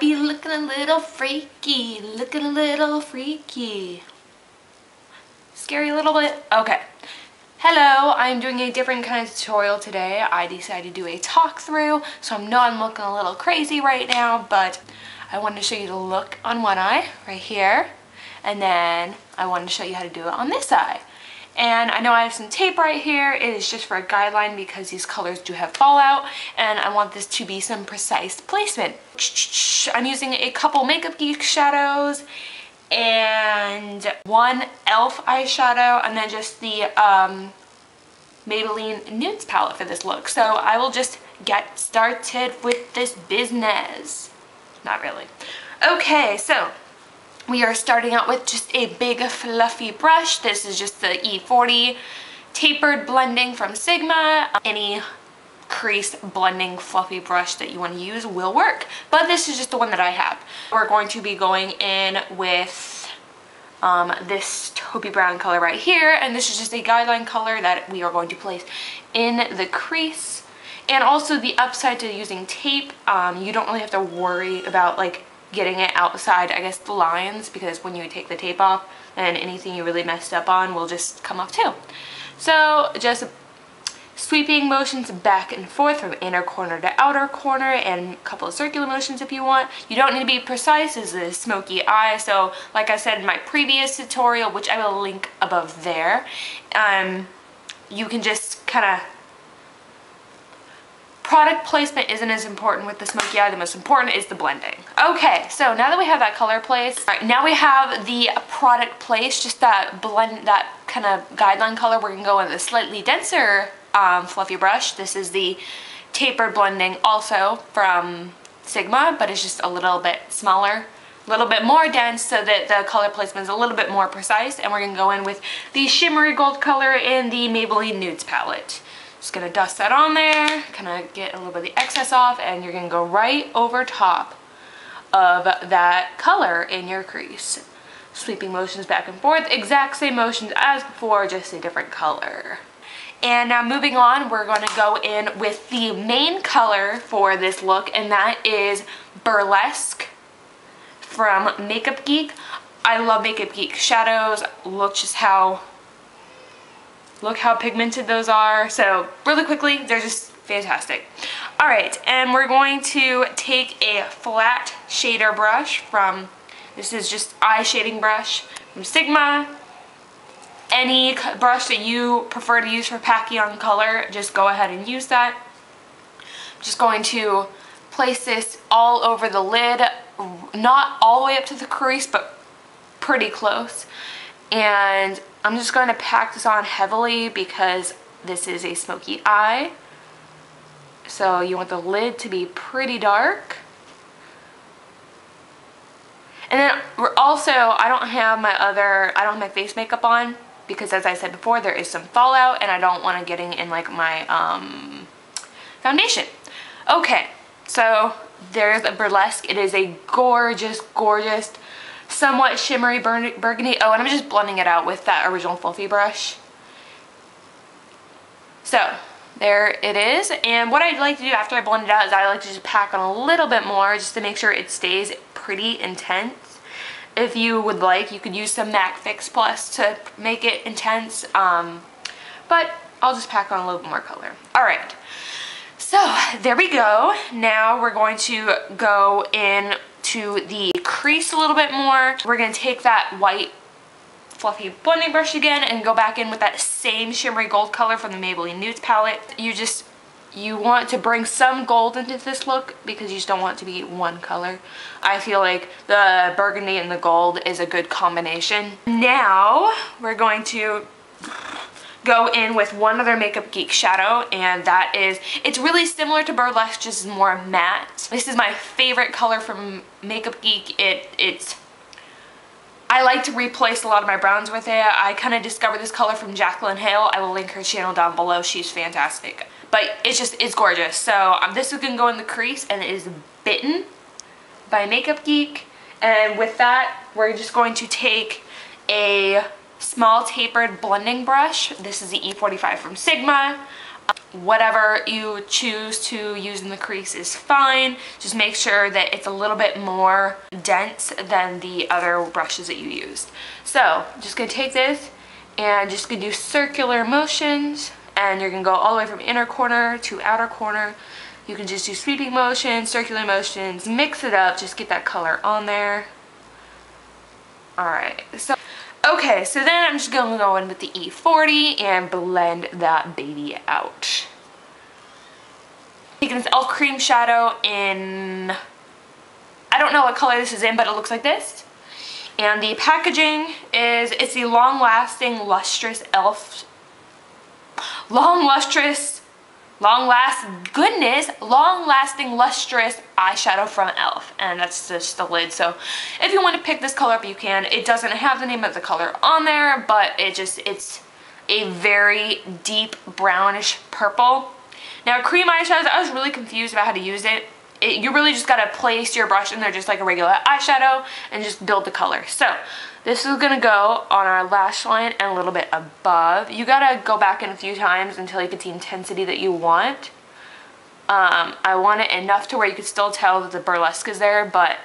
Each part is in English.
Be looking a little freaky, looking a little freaky. Scary a little bit? Okay. Hello, I'm doing a different kind of tutorial today. I decided to do a talk through, so I know I'm looking a little crazy right now, but I wanted to show you the look on one eye, right here, and then I wanted to show you how to do it on this eye. And I know I have some tape right here. It is just for a guideline because these colors do have fallout, and I want this to be some precise placement. I'm using a couple Makeup Geek shadows and one e.l.f. eyeshadow, and then just the Maybelline Nudes palette for this look. So I will just get started with this business. Not really. Okay, so we are starting out with just a big fluffy brush. This is just the E40 tapered blending from Sigma. Any crease blending fluffy brush that you want to use will work, but this is just the one that I have. We're going to be going in with this taupey brown color right here, and this is just a guideline color that we are going to place in the crease. And also the upside to using tape, you don't really have to worry about like getting it outside, I guess, the lines, because when you take the tape off, then anything you really messed up on will just come off too. So just sweeping motions back and forth from inner corner to outer corner, and a couple of circular motions if you want. You don't need to be precise. This is a smoky eye, so like I said in my previous tutorial, which I will link above there, you can just kind of, product placement isn't as important with the smoky eye. The most important is the blending. Okay, so now that we have that color placed, all right, now we have the product placed, just that blend, that kind of guideline color. We're gonna go with a slightly denser fluffy brush. This is the tapered blending also from Sigma, but it's just a little bit smaller, a little bit more dense, so that the color placement is a little bit more precise. And we're gonna go in with the shimmery gold color in the Maybelline Nudes palette. Just gonna dust that on there, kind of get a little bit of the excess off, and you're gonna go right over top of that color in your crease. Sweeping motions back and forth, exact same motions as before, just a different color. And now moving on, we're gonna go in with the main color for this look, and that is Burlesque from Makeup Geek. I love Makeup Geek shadows. Look how pigmented those are. So really quickly, they're just fantastic. All right, and we're going to take a flat shader brush from, this is just eye shading brush from Sigma. Any brush that you prefer to use for packing on color, just go ahead and use that. I'm just going to place this all over the lid, not all the way up to the crease, but pretty close. And I'm just going to pack this on heavily because this is a smoky eye. So you want the lid to be pretty dark. And then we're also, I don't have my face makeup on because, as I said before, there is some fallout and I don't want it getting in like my foundation. Okay, so there's a Burlesque. It is a gorgeous, gorgeous, somewhat shimmery burgundy. Oh, and I'm just blending it out with that original fluffy brush. So there it is. And what I like to do after I blend it out is I like to just pack on a little bit more just to make sure it stays pretty intense. If you would like, you could use some MAC Fix Plus to make it intense, but I'll just pack on a little bit more color. All right, so there we go. Now we're going to go in to the crease a little bit more. We're going to take that white fluffy blending brush again and go back in with that same shimmery gold color from the Maybelline Nudes palette. You want to bring some gold into this look because you just don't want it to be one color. I feel like the burgundy and the gold is a good combination. Now we're going to go in with one other Makeup Geek shadow, and that is, it's really similar to Burlesque, just more matte. This is my favorite color from Makeup Geek. I like to replace a lot of my browns with it. I kind of discovered this color from Jaclyn Hill. I will link her channel down below. She's fantastic. But it's gorgeous. So this is going to go in the crease, and it is Bitten by Makeup Geek. And with that, we're just going to take a small tapered blending brush. This is the E45 from Sigma. whatever you choose to use in the crease is fine. Just make sure that it's a little bit more dense than the other brushes that you used. So I'm just gonna take this and just gonna do circular motions, and you're gonna go all the way from inner corner to outer corner. You can just do sweeping motions, circular motions, mix it up, just get that color on there. All right, so okay, so then I'm just gonna go in with the E40 and blend that baby out. Taking this elf cream shadow in, I don't know what color this is in, but it looks like this. And the packaging is, it's the long-lasting, lustrous elf, long-lasting, lustrous eyeshadow from Elf, and that's just the lid. So if you want to pick this color up, you can. It doesn't have the name of the color on there, but it's a very deep brownish purple. Now, cream eyeshadows, I was really confused about how to use it. You really just gotta place your brush in there just like a regular eyeshadow and just build the color. So this is gonna go on our lash line and a little bit above. You gotta go back in a few times until you get the intensity that you want. I want it enough to where you can still tell that the burlesque is there, but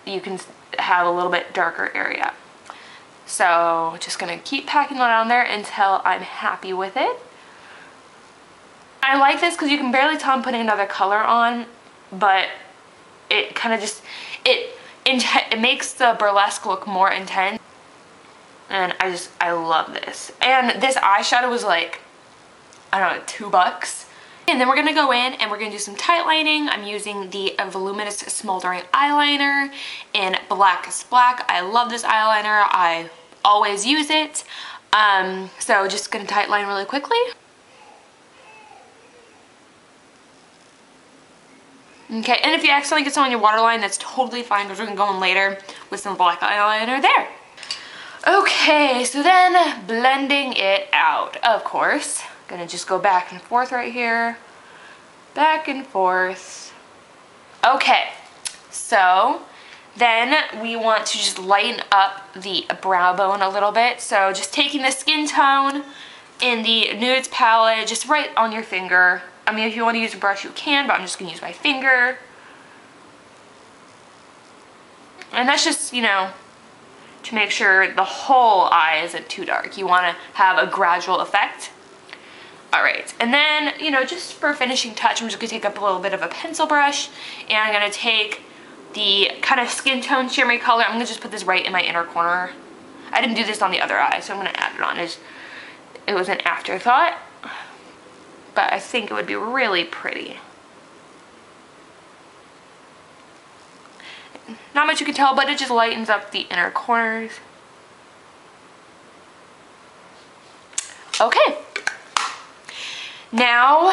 you can have a little bit darker area. So just gonna keep packing that on there until I'm happy with it. I like this because you can barely tell I'm putting another color on, but it kind of just, it makes the burlesque look more intense. And I love this. And this eyeshadow was like, I don't know, $2. And then we're gonna go in and we're gonna do some tight lining. I'm using the Voluminous Smoldering eyeliner in Blackest Black. I love this eyeliner. I always use it. So just gonna tight line really quickly. Okay, and if you accidentally get some on your waterline, that's totally fine because we're gonna go in later with some black eyeliner there. Okay, so then blending it out, of course. Gonna just go back and forth right here. Back and forth. Okay, so then we want to just lighten up the brow bone a little bit. So just taking the skin tone in the Nudes palette, just right on your finger. I mean, if you want to use a brush, you can, but I'm just going to use my finger. And that's just, you know, to make sure the whole eye isn't too dark. You want to have a gradual effect. Alright, and then, you know, just for a finishing touch, I'm just going to take up a little bit of a pencil brush, and I'm going to take the kind of skin tone shimmery color. I'm going to just put this right in my inner corner. I didn't do this on the other eye, so I'm going to add it on. It was an afterthought, but I think it would be really pretty. Not much you can tell, but it just lightens up the inner corners. Okay. Now,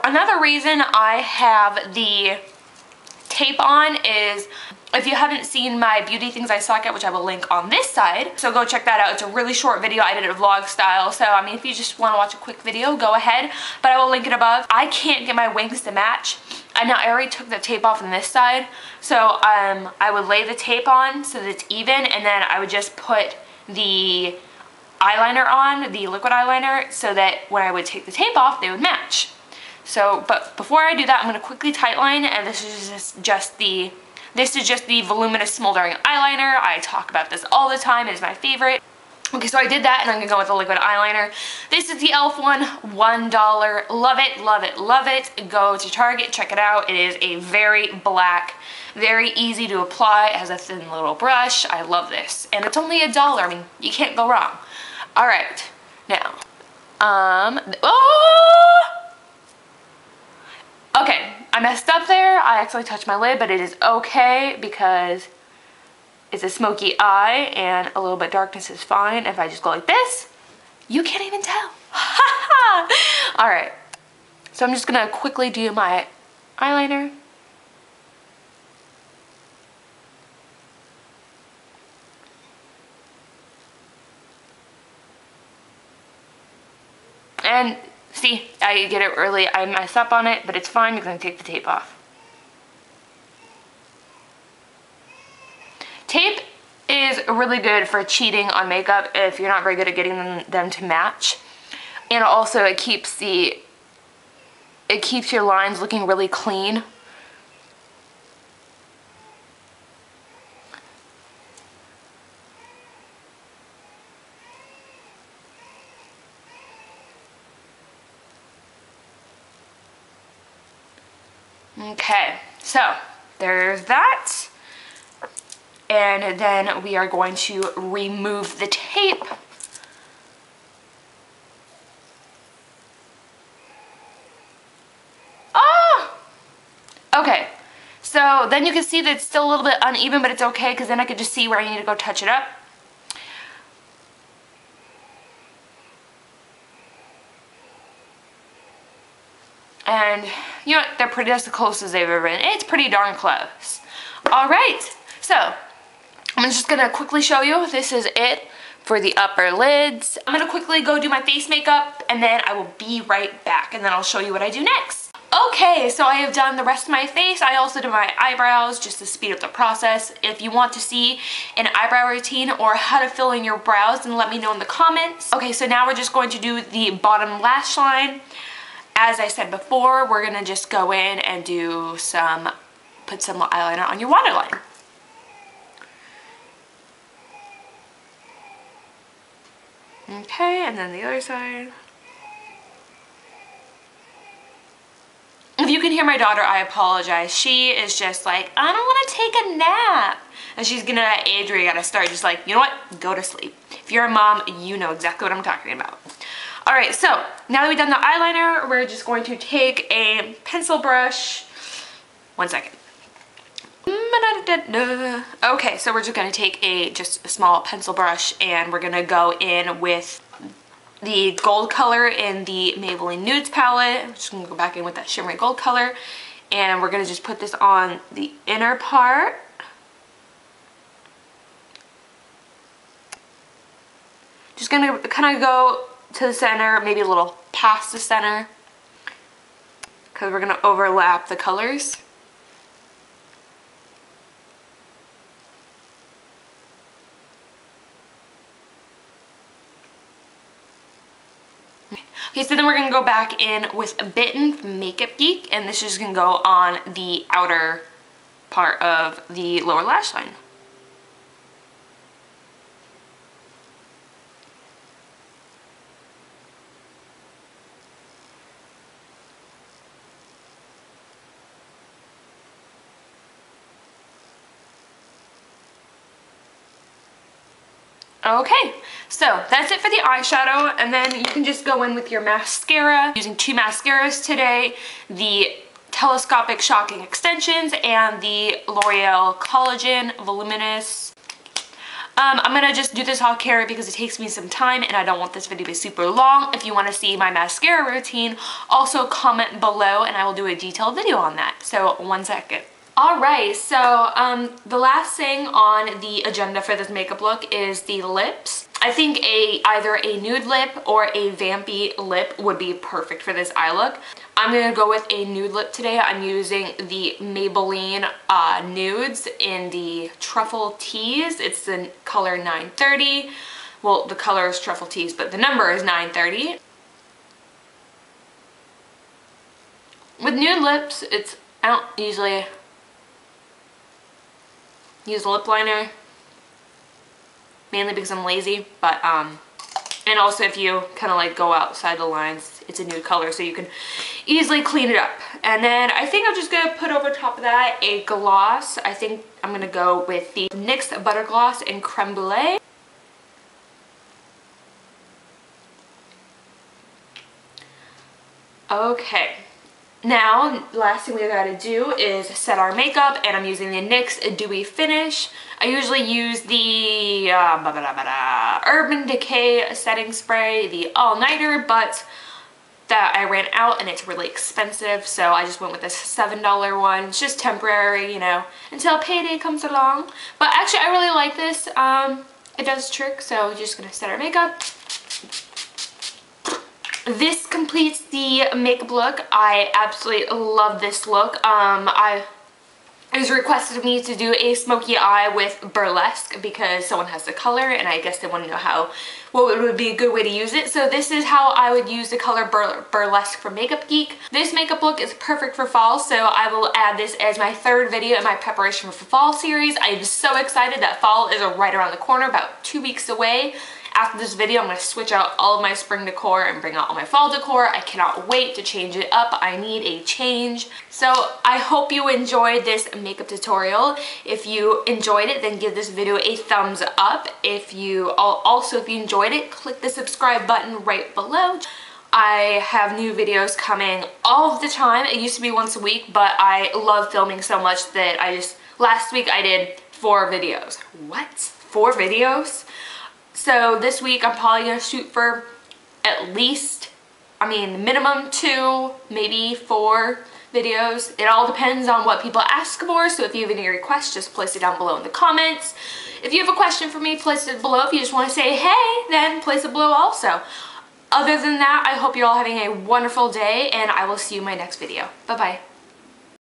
another reason I have the tape on is, if you haven't seen my beauty things I suck at, which I will link on this side, so go check that out. It's a really short video. I did it vlog style, so I mean, if you just want to watch a quick video, go ahead, but I will link it above. I can't get my wings to match. And now I already took the tape off on this side, so I would lay the tape on so that it's even, and then I would just put the eyeliner on, the liquid eyeliner, so that when I would take the tape off, they would match. So, but before I do that, I'm going to quickly tightline, and this is just the Voluminous Smoldering eyeliner. I talk about this all the time. It is my favorite. Okay, so I did that, and I'm going to go with the liquid eyeliner. This is the e.l.f. one, $1. Love it, love it, love it. Go to Target, check it out. It is a very black, very easy to apply. It has a thin little brush. I love this. And it's only $1. I mean, you can't go wrong. All right, now, okay, I messed up there. I actually touched my lid, but it is okay because it's a smoky eye and a little bit darkness is fine. If I just go like this, you can't even tell. All right, so I'm just gonna quickly do my eyeliner. And see, I get it early. I messed up on it, but it's fine because I can take the tape off. Tape is really good for cheating on makeup if you're not very good at getting them to match. And also it keeps the it keeps your lines looking really clean. Okay, so there's that. And then we are going to remove the tape. Oh! Okay, so then you can see that it's still a little bit uneven, but it's okay because then I could just see where I need to go touch it up. And you know what, they're pretty, that's the closest they've ever been. It's pretty darn close. All right, so I'm just gonna quickly show you, this is it for the upper lids. I'm gonna quickly go do my face makeup and then I will be right back and then I'll show you what I do next. Okay, so I have done the rest of my face. I also did my eyebrows just to speed up the process. If you want to see an eyebrow routine or how to fill in your brows, then let me know in the comments. Okay, so now we're just going to do the bottom lash line. As I said before, we're gonna just go in and do put some eyeliner on your waterline. Okay, and then the other side. If you can hear my daughter, I apologize. She is just like, I don't want to take a nap. And she's getting to that age where you gotta start just like, you know what, go to sleep. If you're a mom, you know exactly what I'm talking about. All right, so now that we've done the eyeliner, we're just going to take a pencil brush. One second. Okay, so we're just gonna take just a small pencil brush and we're gonna go in with the gold color in the Maybelline Nudes palette. I'm just gonna go back in with that shimmery gold color and we're gonna just put this on the inner part. Just gonna kind of go to the center, maybe a little past the center, because we're gonna overlap the colors. Okay, so then we're gonna go back in with Bitten from Makeup Geek, and this is gonna go on the outer part of the lower lash line. Okay, so that's it for the eyeshadow, and then you can just go in with your mascara. Using two mascaras today, the Telescopic Shocking Extensions and the L'Oreal Collagen Voluminous. I'm gonna just do this off camera because it takes me some time and I don't want this video to be super long. If you want to see my mascara routine, also comment below and I will do a detailed video on that. So one second. Alright, so the last thing on the agenda for this makeup look is the lips. I think either a nude lip or a vampy lip would be perfect for this eye look. I'm going to go with a nude lip today. I'm using the Maybelline Nudes in the Truffle Tease. It's the color 930. Well, the color is Truffle Tease, but the number is 930. With nude lips, I don't usually use a lip liner, mainly because I'm lazy, but and also if you kind of like go outside the lines, it's a nude color so you can easily clean it up. And then I think I'm just gonna put over top of that a gloss. I think I'm gonna go with the NYX Butter Gloss in Creme Brulee. Okay. Now, last thing we gotta do is set our makeup, and I'm using the NYX Dewy Finish. I usually use the Urban Decay setting spray, the all-nighter, but that I ran out and it's really expensive, so I just went with this $7 one. It's just temporary, you know, until payday comes along. But actually, I really like this. It does trick, so we're just gonna set our makeup. This completes the makeup look. I absolutely love this look. It was requested of me to do a smoky eye with Burlesque because someone has the color and I guess they want to know what would be a good way to use it. So this is how I would use the color Burlesque from Makeup Geek. This makeup look is perfect for fall, so I will add this as my third video in my preparation for fall series. I am so excited that fall is right around the corner, about 2 weeks away. After this video, I'm going to switch out all of my spring decor and bring out all my fall decor. I cannot wait to change it up. I need a change. So I hope you enjoyed this makeup tutorial. If you enjoyed it, then give this video a thumbs up. If you enjoyed it, click the subscribe button right below. I have new videos coming all of the time. It used to be once a week, but I love filming so much that last week I did 4 videos. What? 4 videos? So this week I'm probably going to shoot for at least, minimum 2, maybe 4 videos. It all depends on what people ask for, so if you have any requests, just place it down below in the comments. If you have a question for me, place it below. If you just want to say hey, then place it below also. Other than that, I hope you're all having a wonderful day, and I will see you in my next video. Bye-bye.